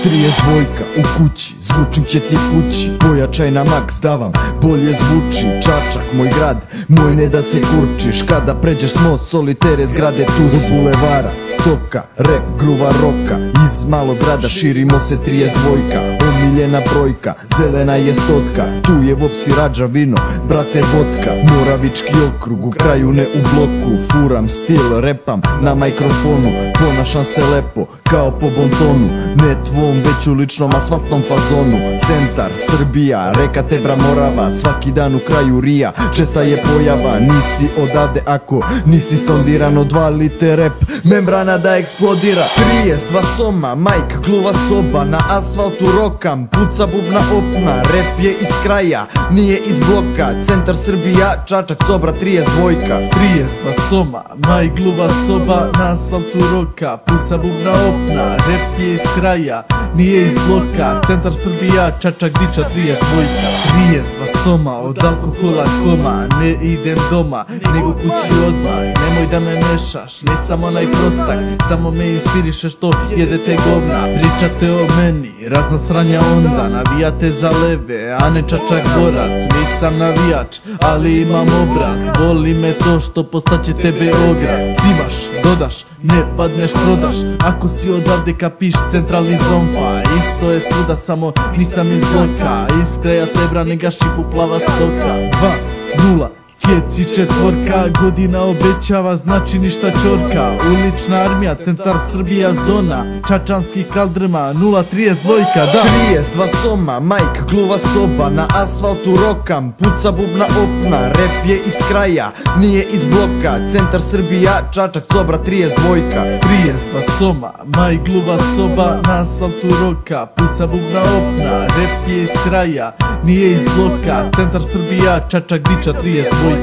32 u kući, zvučnik će ti kući. Pojačaj na maks davam, bolje zvuči. Čačak, moj grad, moj ne da se kurčiš. Kada pređeš most, solitere zgrade tu si. Od bulevara, toka, rap, gruva, roka. Iz malog grada širimo se 32. Omiljena brojka, zelena je stotka. Tu je vopsi rađa vino, brate vodka. Moravički okrug, u kraju ne u bloku. Furam stil, repam na mikrofonu. Ponašam se lepo, kao po bontonu. Ne tvom, već u ličnom asfaltnom fazonu. Centar, Srbija, reka Tebra, Morava. Svaki dan u kraju rija, česta je pojava. Nisi odavde ako nisi stondiran. Odvalite rep, membrana da eksplodira. 32 soma, majk, gluva soba. Na asfaltu rokam, puca bubna opna. Rep je iz kraja, nije iz bloka. Centar, Srbija, Čačak, Cobra, 32. 32 soma, majk, gluva soba. Na asfaltu roka, puca bubna opna. Rep je iz kraja, nije iz bloka. Centar, Srbija, Čačak, Diča, 32. 32 soma, od alkohola koma. Ne idem doma, nego kući odmah. Nemoj da me mešaš, nisam onaj prostak. Samo me inspiriše što jedete govna. Pričate o meni, razna sranja onda. Navijate za leve, a ne Čačak borac. Nisam navijač, ali imam obraz. Boli me to što postaće tebe ograd. Zimaš, dodaš, ne padneš, prodaš. Ako si odavde kapiš, centralni zompa. Isto je svuda, samo nisam iz bloka. Iz kraja Tebra ne gaši puplava stoka. 2-0 Keci četvorka, godina obećava, znači ništa čorka. Ulična armija, centar Srbija zona. Čačanski kaldrma, 0-32, da. 32 soma, majk, gluva soba. Na asfaltu rokam, puca bubna opna. Rep je iz kraja, nije iz bloka. Centar Srbija, Čačak, Cobra, 32. 32 soma, majk, gluva soba. Na asfaltu roka, puca bubna opna. Rep je iz kraja, nije iz bloka. Centar Srbija, Čačak, Diča, 32.